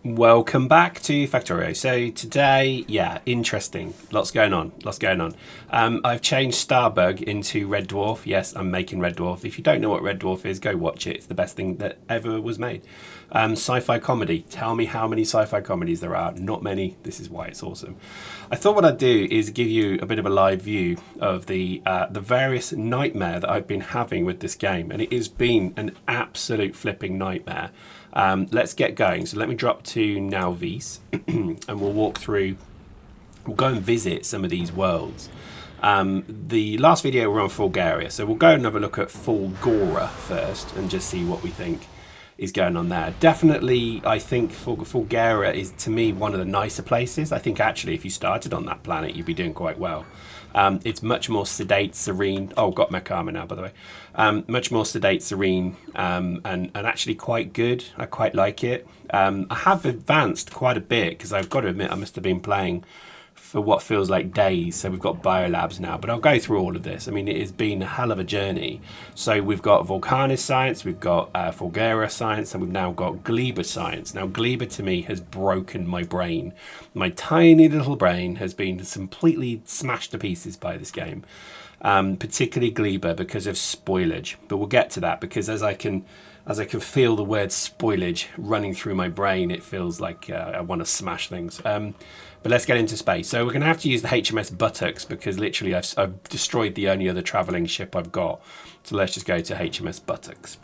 Welcome back to Factorio. So today, yeah, interesting. Lots going on. I've changed Starbug into Red Dwarf. Yes, I'm making Red Dwarf. If you don't know what Red Dwarf is, go watch it. It's the best thing that ever was made. Sci-fi comedy. Tell me how many sci-fi comedies there are. Not many. This is why it's awesome. I thought what I'd do is give you a bit of a live view of the various nightmare that I've been having with this game, and it has been an absolute flipping nightmare. Let's get going. So let me drop to Now Vis and we'll walk through, we'll go and visit some of these worlds. The last video we're on Fulgora, so we'll go and have a look at Fulgora first and just see what we think is going on there. Definitely, I think Fulgora is, to me, one of the nicer places. I think actually if you started on that planet, you'd be doing quite well. It's much more sedate, serene. Oh, got mech armor now, by the way. Much more sedate, serene, and actually quite good. I quite like it. I have advanced quite a bit because I've got to admit I must have been playing for what feels like days. So we've got biolabs now, but I'll go through all of this. I mean, it has been a hell of a journey. So we've got Vulcanus science, we've got Fulgora science, and we've now got Gleba science. Now, Gleba to me has broken my brain. My tiny little brain has been completely smashed to pieces by this game, particularly Gleba because of spoilage. But we'll get to that because as I can feel the word spoilage running through my brain, it feels like I want to smash things. But let's get into space. So we're going to have to use the HMS Buttocks because literally I've destroyed the only other travelling ship I've got. So let's just go to HMS Buttocks.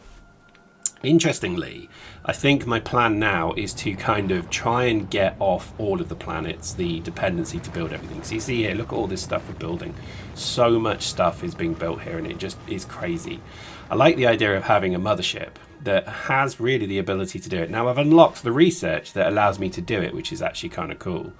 Interestingly, I think my plan now is to kind of try and get off all of the planets, the dependency to build everything. So you see here, look at all this stuff we're building. So much stuff is being built here and it just is crazy. I like the idea of having a mothership that has really the ability to do it. Now I've unlocked the research that allows me to do it, which is actually kind of cool.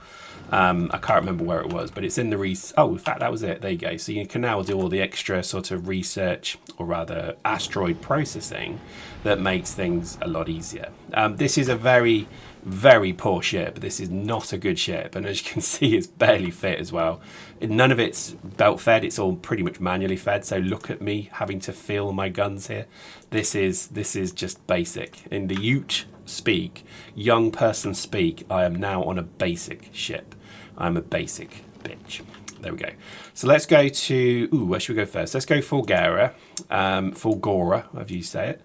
I can't remember where it was, but it's in the oh, in fact, that was it. There you go. So you can now do all the extra sort of research, or rather asteroid processing, that makes things a lot easier. This is a very, very poor ship. This is not a good ship, and as you can see, it's barely fit as well. None of it's belt fed. It's all pretty much manually fed. So look at me having to feel my guns here. This is just basic. In the Ute speak, young person speak, I am now on a basic ship. I'm a basic bitch. There we go. So let's go to, where should we go first? Let's go Fulgora, however you say it.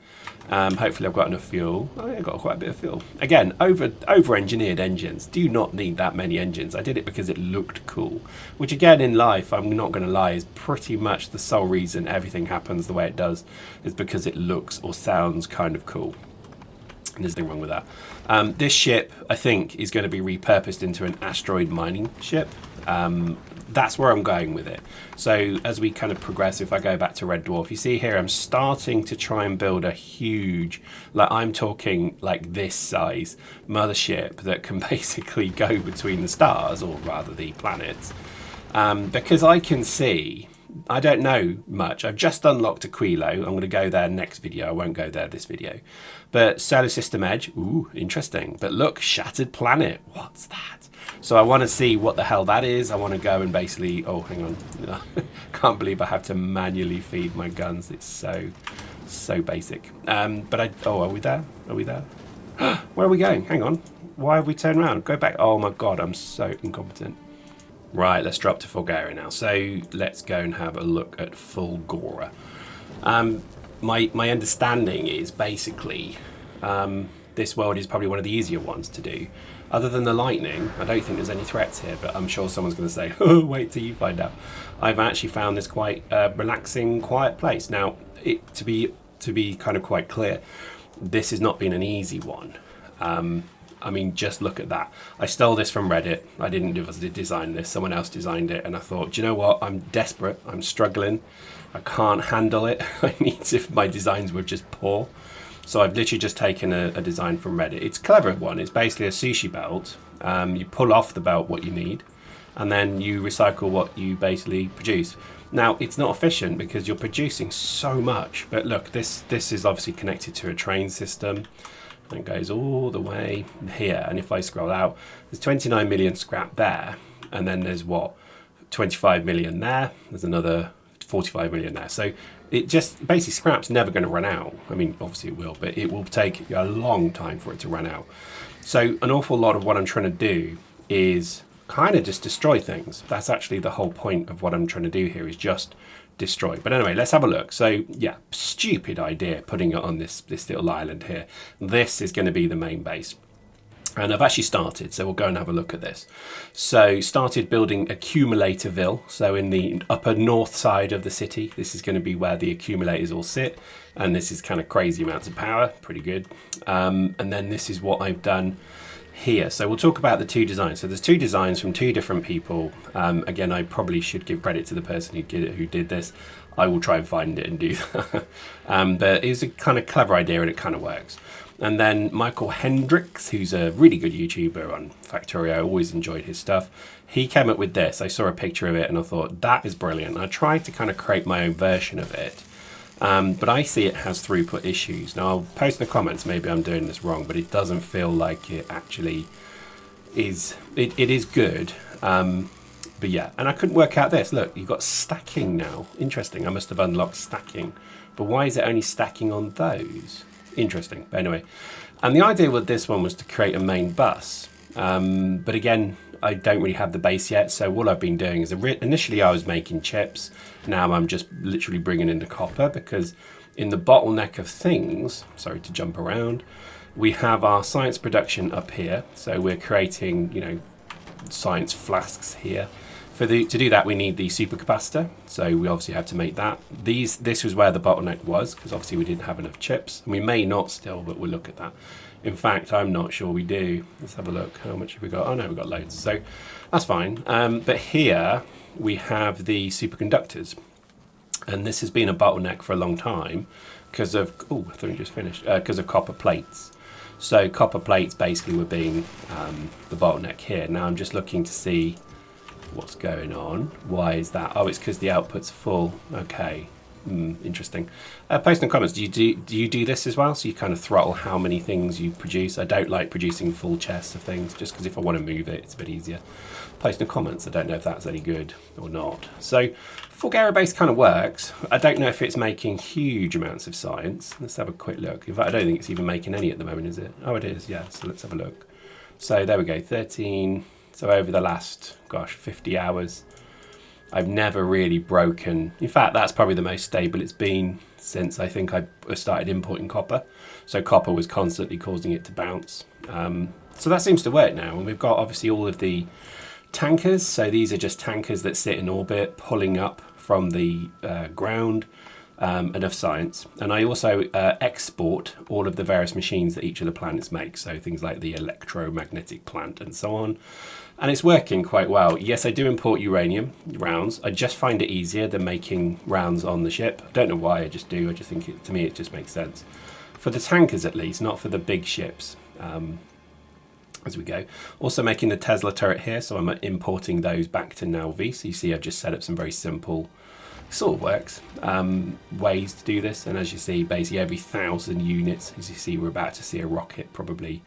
Hopefully I've got enough fuel. Oh, yeah, I've got quite a bit of fuel. Again, over-engineered engines. Do not need that many engines. I did it because it looked cool. Which again, in life, I'm not going to lie, is pretty much the sole reason everything happens the way it does, is because it looks or sounds kind of cool. There's nothing wrong with that. This ship, I think, is going to be repurposed into an asteroid mining ship. That's where I'm going with it. So as we kind of progress, if I go back to Red Dwarf, you see here I'm starting to try and build a huge, like I'm talking like this size mothership that can basically go between the stars, or rather the planets. Because I can see, I don't know much. I've just unlocked Aquilo. I'm going to go there next video. I won't go there this video. But Solar System Edge, ooh, interesting. But look, Shattered Planet. What's that? So I want to see what the hell that is. I want to go and basically, oh, hang on. Can't believe I have to manually feed my guns. It's so basic. Are we there? Are we there? Where are we going? Hang on. Why have we turned around? Go back. Oh my God, I'm so incompetent. Right, let's drop to Fulgora now. So let's go and have a look at Fulgora. My understanding is basically this world is probably one of the easier ones to do. Other than the lightning, I don't think there's any threats here, but I'm sure someone's going to say, oh, wait till you find out. I've actually found this quite relaxing, quiet place. Now, to be kind of quite clear, this has not been an easy one. I mean, just look at that. I stole this from Reddit. I didn't design this. Someone else designed it. And I thought, do you know what? I'm desperate. I'm struggling. I can't handle it. I need to, if my designs were just poor. So I've literally just taken a design from Reddit. It's a clever one. It's basically a sushi belt. You pull off the belt what you need, and then you recycle what you basically produce. Now, it's not efficient because you're producing so much. But look, this is obviously connected to a train system. That goes all the way here, and if I scroll out, there's 29 million scrap there, and then there's what, 25 million there. There's another 45 million there. So it just basically scrap's never going to run out. I mean, obviously it will, but it will take a long time for it to run out. So an awful lot of what I'm trying to do is kind of just destroy things. That's actually the whole point of what I'm trying to do here, is just destroy. But anyway, let's have a look. So yeah, stupid idea putting it on this little island here. This is going to be the main base. And I've actually started, so we'll go and have a look at this. So started building Accumulatorville. So in the upper north side of the city, this is going to be where the accumulators all sit. And this is kind of crazy amounts of power, pretty good. And then this is what I've done here. So we'll talk about the two designs. So there's two designs from two different people. Again, I probably should give credit to the person who did this. I will try and find it and do that. But it's a kind of clever idea and it kind of works. And then Michael Hendricks, who's a really good YouTuber on Factorio, I always enjoyed his stuff. He came up with this. I saw a picture of it and I thought, that is brilliant. And I tried to kind of create my own version of it. But I see it has throughput issues. Now I'll post in the comments, maybe I'm doing this wrong, but it doesn't feel like it actually is. It is good. But yeah, and I couldn't work out this. Look, you've got stacking now. Interesting. I must have unlocked stacking. But why is it only stacking on those? Interesting. But anyway, and the idea with this one was to create a main bus. But again, I don't really have the base yet. So what I've been doing is initially I was making chips. Now I'm just literally bringing in the copper, because in the bottleneck of things, sorry to jump around, we have our science production up here. So we're creating, you know, science flasks here. To do that, we need the supercapacitor, so we obviously have to make that. This was where the bottleneck was, because obviously we didn't have enough chips. And we may not still, but we'll look at that. In fact, I'm not sure we do. Let's have a look. How much have we got? Oh no, we've got loads. So that's fine. But here we have the superconductors. And this has been a bottleneck for a long time because of, oh, I thought we just finished, because of copper plates. So copper plates basically were being the bottleneck here. Now I'm just looking to see what's going on. Why is that? Oh, it's because the output's full. Okay, interesting. Post in the comments, do you do this as well? So you kind of throttle how many things you produce. I don't like producing full chests of things, just because if I want to move it, it's a bit easier. Post in the comments. I don't know if that's any good or not. So Fulgora base kind of works. I don't know if it's making huge amounts of science. Let's have a quick look. In fact, I don't think it's even making any at the moment, is it? Oh, it is. Yeah. So let's have a look. So there we go. 13. So over the last, gosh, 50 hours, I've never really broken. In fact, that's probably the most stable it's been since I think I started importing copper. So copper was constantly causing it to bounce. So that seems to work now. And we've got obviously all of the tankers. So these are just tankers that sit in orbit, pulling up from the ground. Enough science. And I also export all of the various machines that each of the planets makes. So things like the electromagnetic plant and so on. And it's working quite well. Yes, I do import uranium rounds. I just find it easier than making rounds on the ship. I don't know why, I just do. I just think, to me, it just makes sense. For the tankers, at least, not for the big ships. As we go. Also making the Tesla turret here, so I'm importing those back to Nalvi. So you see I've just set up some very simple, sort of works, ways to do this. And as you see, basically every 1,000 units, as you see, we're about to see a rocket probably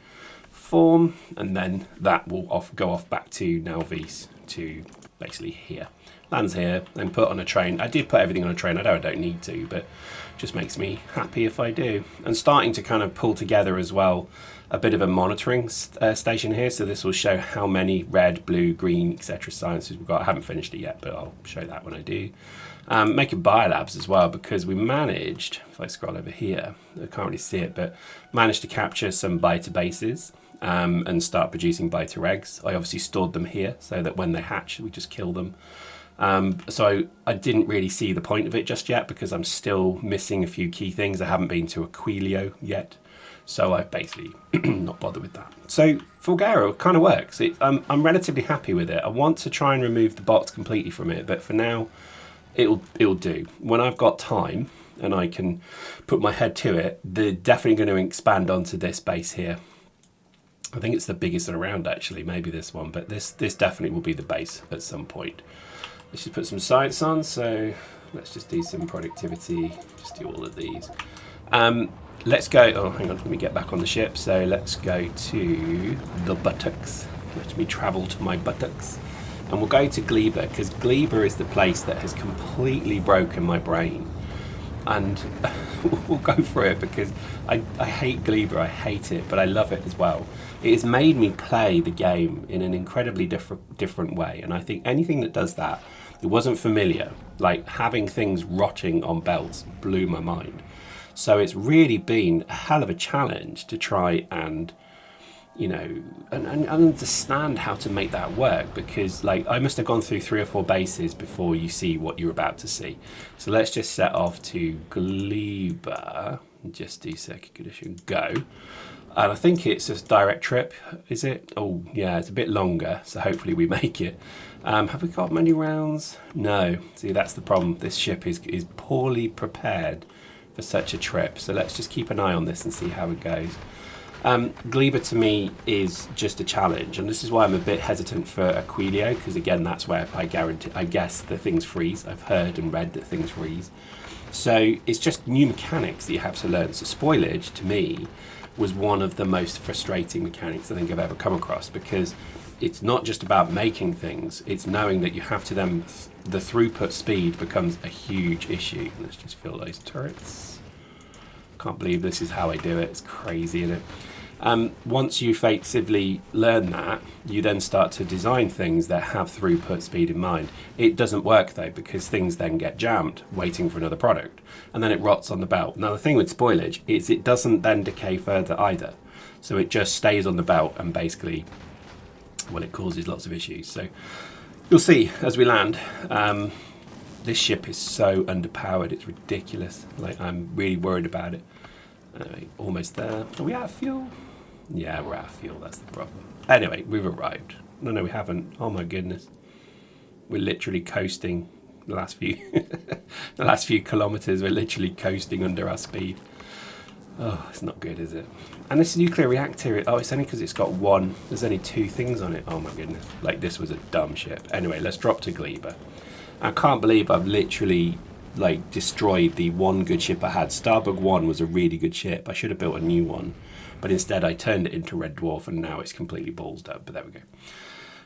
form, and then that will go off back to Nalvis to basically here. Lands here, then put on a train. I did put everything on a train. I know I don't need to, but it just makes me happy if I do. And starting to kind of pull together as well a bit of a monitoring station here. So this will show how many red, blue, green, etc. sciences we've got. I haven't finished it yet, but I'll show that when I do. Making biolabs as well, because we managed, if I scroll over here, I can't really see it, but managed to capture some beta bases and start producing beta eggs. I obviously stored them here so that when they hatch, we just kill them. So I didn't really see the point of it just yet because I'm still missing a few key things. I haven't been to Aquilio yet, so I've basically not bothered with that. So Fulgora kind of works. I'm relatively happy with it. I want to try and remove the bots completely from it, but for now, it'll do. When I've got time and I can put my head to it, they're definitely going to expand onto this base here. I think it's the biggest around actually, maybe this one, but this definitely will be the base at some point. Let's just put some science on, so let's just do some productivity, just do all of these. Let's go, oh hang on, let me get back on the ship. So let's go to the buttocks. Let me travel to my buttocks. And we'll go to Gleba, because Gleba is the place that has completely broken my brain. And we'll go for it, because I hate Gleba, I hate it, but I love it as well. It has made me play the game in an incredibly different way, and I think anything that does that, it wasn't familiar. Like having things rotting on belts blew my mind. So it's really been a hell of a challenge to try and, you know, and understand how to make that work, because like I must have gone through 3 or 4 bases before you see what you're about to see. So let's just set off to Gleba, just do circuit condition, go. And I think it's a direct trip, is it? Oh yeah, it's a bit longer, so hopefully we make it. Have we got many rounds? No. See, that's the problem. This ship is poorly prepared for such a trip. So let's just keep an eye on this and see how it goes. Gleba to me is just a challenge, and this is why I'm a bit hesitant for Aquilio, because again, that's where I guess the things freeze. I've heard and read that things freeze. So it's just new mechanics that you have to learn. So spoilage, to me, was one of the most frustrating mechanics I think I've ever come across, because it's not just about making things, it's knowing that you have to then, the throughput speed becomes a huge issue. Let's just fill those turrets. Can't believe this is how I do it, it's crazy, isn't it? Once you effectively learn that, you then start to design things that have throughput speed in mind. It doesn't work though, because things then get jammed waiting for another product, and then it rots on the belt. Now the thing with spoilage is it doesn't then decay further either, so it just stays on the belt and basically, well, it causes lots of issues. So you'll see as we land. This ship is so underpowered, it's ridiculous. Like, I'm really worried about it. Anyway, almost there. Are we out of fuel? Yeah, we're out of fuel, that's the problem. Anyway, we've arrived. No, we haven't. Oh my goodness. We're literally coasting the last few the last few kilometers, we're literally coasting under our speed. Oh, it's not good, is it? And this nuclear reactor, oh, it's only because it's got one, there's only 2 things on it. Oh my goodness, like this was a dumb ship. Anyway, let's drop to Gleba. I can't believe I've literally like destroyed the one good ship I had. Starbug 1 was a really good ship. I should have built a new one, but instead I turned it into Red Dwarf, and now it's completely ballsed up, but there we go.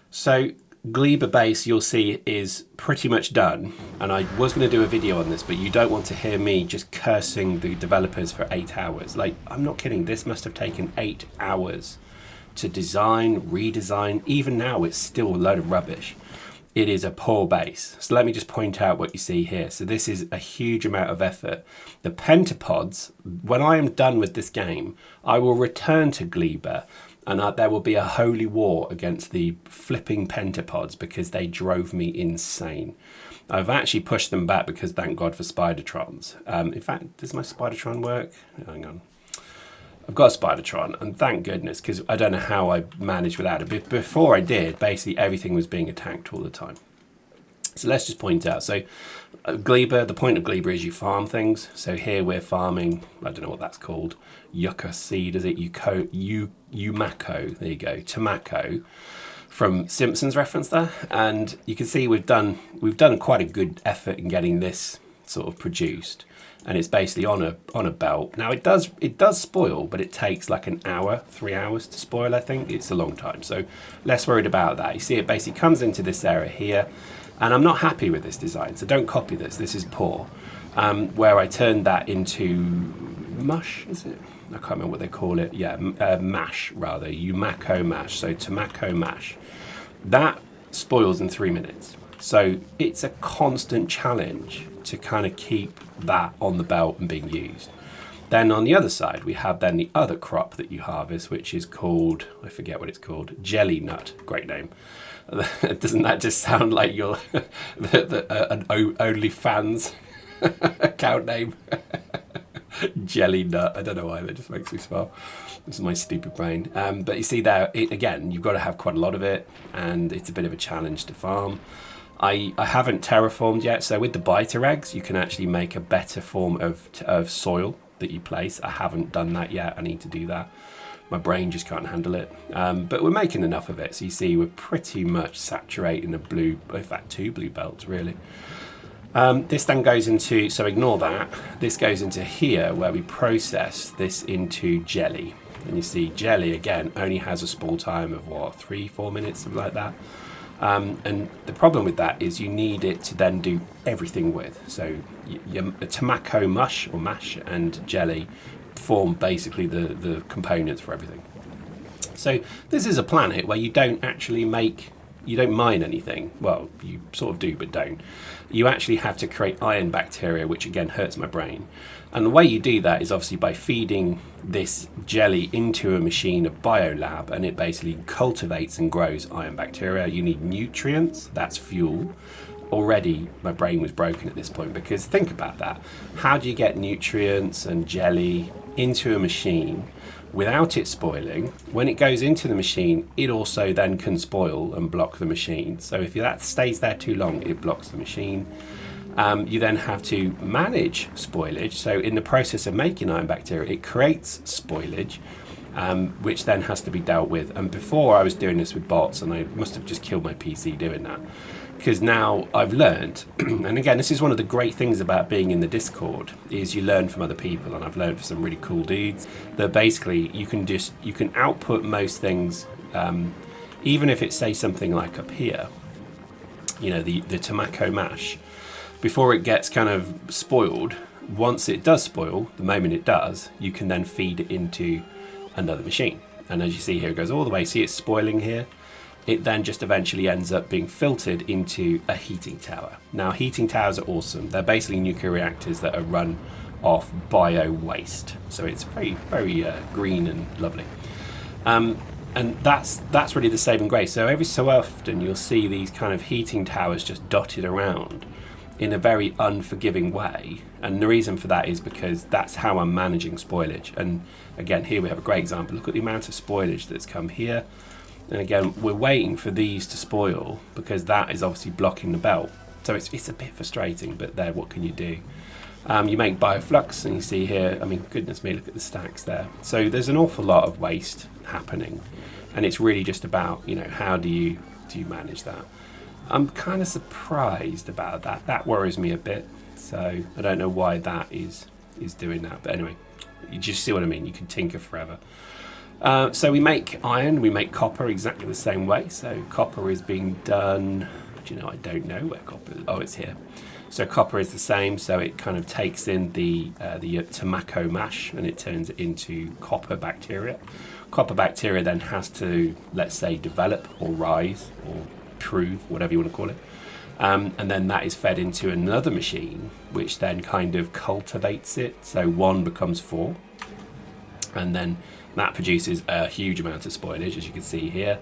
So Gleba base, you'll see, is pretty much done, and I was going to do a video on this, but you don't want to hear me just cursing the developers for 8 hours. Like, I'm not kidding, this must have taken 8 hours to design, redesign. Even now it's still a load of rubbish. It is a poor base. So let me just point out what you see here. So this is a huge amount of effort. The pentapods, when I am done with this game, I will return to Gleba, and there will be a holy war against the flipping pentapods, because they drove me insane. I've actually pushed them back, because thank God for Spidertrons. In fact, does my Spidertron work? Hang on. I've got a Spidertron, and thank goodness, because I don't know how I managed without it. But before I did, basically everything was being attacked all the time. So let's just point out. So Gleba, the point of Gleba is you farm things. So here we're farming, I don't know what that's called, yucca seed, is it? Umako, there you go, tobacco, from Simpsons reference there. And you can see we've done quite a good effort in getting this sort of produced. And it's basically on a belt. Now it does spoil, but it takes like an hour, 3 hours to spoil, I think. It's a long time, so less worried about that. You see it basically comes into this area here, and I'm not happy with this design, so don't copy this. This is poor. Where I turned that into mush, is it? I can't remember what they call it. Yeah, mash rather, Umako mash, so tobacco mash. That spoils in 3 minutes. So it's a constant challenge to kind of keep that on the belt and being used. Then on the other side, we have then the other crop that you harvest, which is called, I forget what it's called, jelly nut. Great name. Doesn't that just sound like your an OnlyFans account name? Jelly nut. I don't know why, that just makes me smile. This is my stupid brain. But you see there, again, you've got to have quite a lot of it, and it's a bit of a challenge to farm. I haven't terraformed yet, so with the biter eggs, you can actually make a better form of soil that you place. I haven't done that yet. I need to do that. My brain just can't handle it. But we're making enough of it. So you see, we're pretty much saturating the blue, in fact, 2 blue belts, really. This then goes into, so ignore that. This goes into here, where we process this into jelly. And you see, jelly, again, only has a spool time of, what, 3-4 minutes, something like that. And the problem with that is you need it to then do everything with. So your tomato mush or mash and jelly form basically the components for everything. So this is a planet where you don't actually you don't mine anything. Well, you sort of do, but don't. You actually have to create iron bacteria, which again hurts my brain. And the way you do that is obviously by feeding this jelly into a machine, a biolab, and it basically cultivates and grows iron bacteria. You need nutrients, that's fuel. Already my brain was broken at this point, because think about that. How do you get nutrients and jelly into a machine without it spoiling? When it goes into the machine, it also then can spoil and block the machine. So if that stays there too long, it blocks the machine. You then have to manage spoilage. So in the process of making iron bacteria, it creates spoilage, which then has to be dealt with. And before I was doing this with bots, and I must have just killed my PC doing that, because now I've learned, and again, this is one of the great things about being in the Discord, is you learn from other people, and I've learned from some really cool dudes, that basically you can output most things, even if it says something like up here, you know, the tomato mash, before it gets kind of spoiled. Once it does spoil, the moment it does, you can then feed it into another machine. And as you see here, it goes all the way. See, it's spoiling here. It then just eventually ends up being filtered into a heating tower. Now, heating towers are awesome. They're basically nuclear reactors that are run off bio waste. So it's very, very green and lovely. And that's really the saving grace. So every so often you'll see these kind of heating towers just dotted around in a very unforgiving way. And the reason for that is because that's how I'm managing spoilage. And again, here we have a great example. Look at the amount of spoilage that's come here. And again, we're waiting for these to spoil because that is obviously blocking the belt. So it's a bit frustrating, but there, what can you do? You make bioflux, and you see here, I mean, goodness me, look at the stacks there. So there's an awful lot of waste happening, and it's really just about, you know, how do you manage that? I'm kind of surprised about that. That worries me a bit. So I don't know why that is doing that. But anyway, you just see what I mean. You can tinker forever. So we make iron, we make copper exactly the same way. So copper is being done, do you know, I don't know where copper is. Oh, it's here. So copper is the same. So it kind of takes in the tomato mash and it turns it into copper bacteria. Copper bacteria then has to, let's say, develop or rise or prove, whatever you want to call it. And then that is fed into another machine, which then kind of cultivates it. So 1 becomes 4. And then that produces a huge amount of spoilage, as you can see here.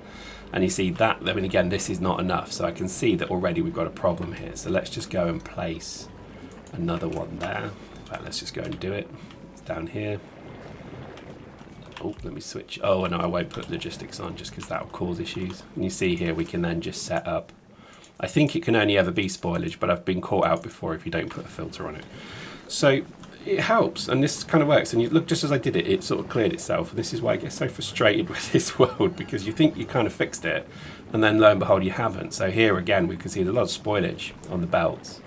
And you see that, I mean, again, this is not enough. So I can see that already we've got a problem here. So let's just go and place another one there. In fact, let's just go and do it. It's down here. Oh, let me switch. Oh, no, I won't put logistics on just because that will cause issues. And you see here, we can then just set up. I think it can only ever be spoilage, but I've been caught out before if you don't put a filter on it. So it helps, and this kind of works. And you look, just as I did it, it sort of cleared itself. And this is why I get so frustrated with this world, because you think you kind of fixed it, and then lo and behold, you haven't. So here again, we can see there's a lot of spoilage on the belts.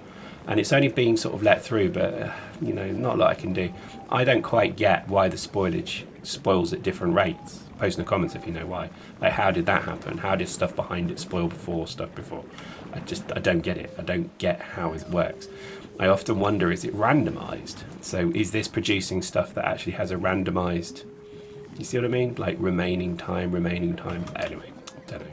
And it's only being sort of let through, but, you know, not a lot I can do. I don't quite get why the spoilage spoils at different rates. Post in the comments if you know why. Like, how did that happen? How did stuff behind it spoil before stuff before? I don't get it. I don't get how it works. I often wonder, is it randomized? So is this producing stuff that actually has a randomized, you see what I mean? Like remaining time. Anyway, I don't know.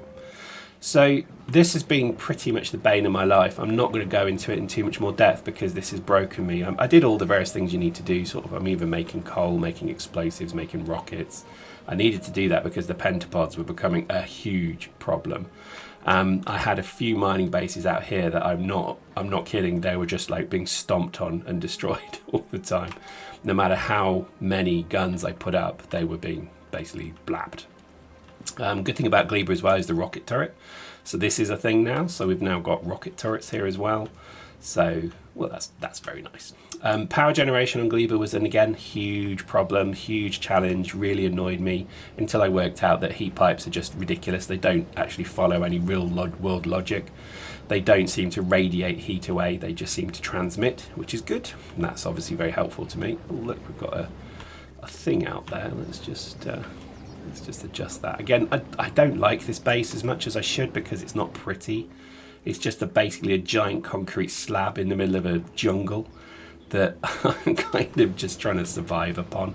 So this has been pretty much the bane of my life. I'm not going to go into it in too much more depth because this has broken me. I did all the various things you need to do, sort of. I'm even making coal, making explosives, making rockets. I needed to do that because the pentapods were becoming a huge problem. I had a few mining bases out here that I'm not kidding, they were just like being stomped on and destroyed all the time. No matter how many guns I put up, they were being basically blapped. Good thing about Gleba as well is the rocket turret. So this is a thing now. So we've now got rocket turrets here as well. So, well, that's very nice. Power generation on Gleba was, and again, huge problem, huge challenge, really annoyed me until I worked out that heat pipes are just ridiculous. They don't actually follow any real world logic. They don't seem to radiate heat away. They just seem to transmit, which is good. And that's obviously very helpful to me. Oh, look, we've got a thing out there. Let's just Let's just adjust that. Again, I don't like this base as much as I should because it's not pretty. It's just basically a giant concrete slab in the middle of a jungle that I'm kind of just trying to survive upon.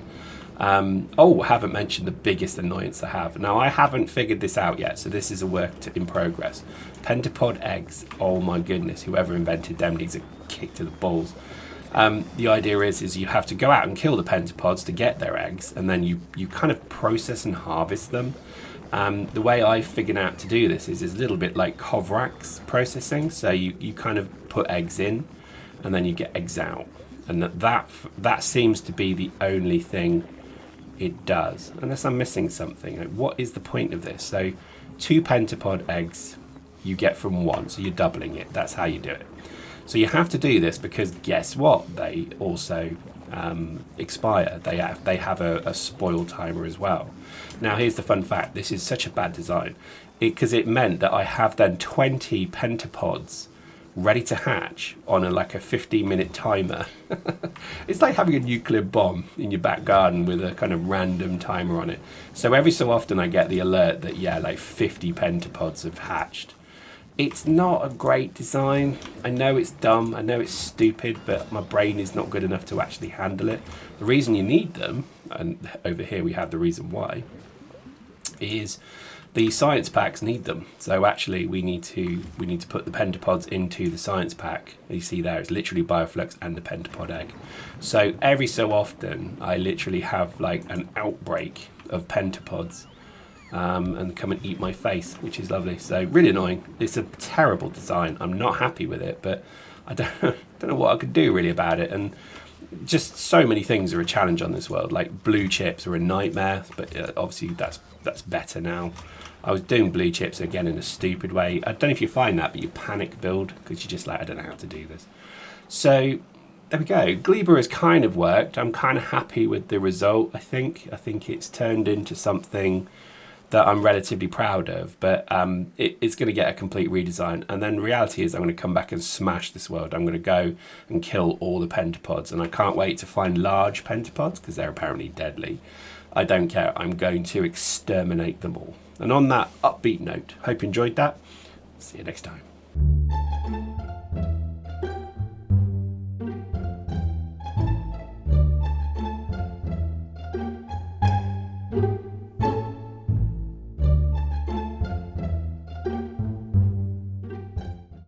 Oh, I haven't mentioned the biggest annoyance I have. Now, I haven't figured this out yet, so this is a work in progress. Pentapod eggs. Oh my goodness, whoever invented them needs a kick to the balls. The idea is you have to go out and kill the pentapods to get their eggs, and then you kind of process and harvest them. The way I figured out to do this is a little bit like Kovrak's processing. So you kind of put eggs in, and then you get eggs out, and that seems to be the only thing it does, unless I'm missing something. Like, what is the point of this? So 2 pentapod eggs you get from 1, so you're doubling it. That's how you do it. So you have to do this because guess what? They also expire. They have a spoil timer as well. Now here's the fun fact. This is such a bad design because it meant that I have then 20 pentapods ready to hatch on like a 15-minute timer. It's like having a nuclear bomb in your back garden with a kind of random timer on it. So every so often I get the alert that, yeah, like 50 pentapods have hatched. It's not a great design. I know it's dumb, I know it's stupid, but my brain is not good enough to actually handle it. The reason you need them, and over here we have the reason why, is the science packs need them. So actually we need to put the pentapods into the science pack. You see there, it's literally Bioflux and the pentapod egg. So every so often I literally have like an outbreak of pentapods and come and eat my face, which is lovely. So really annoying. It's a terrible design. I'm not happy with it, but I don't know what I could do really about it. And just so many things are a challenge on this world. Like blue chips are a nightmare, but obviously that's better now. I was doing blue chips again in a stupid way. I don't know if you find that, but you panic build because you're just like, I don't know how to do this. So there we go. Gleba has kind of worked. I'm kind of happy with the result. I think it's turned into something that I'm relatively proud of, but it's going to get a complete redesign. And then the reality is I'm going to come back and smash this world. I'm going to go and kill all the pentapods, and I can't wait to find large pentapods because they're apparently deadly. I don't care. I'm going to exterminate them all. And on that upbeat note, hope you enjoyed that. See you next time.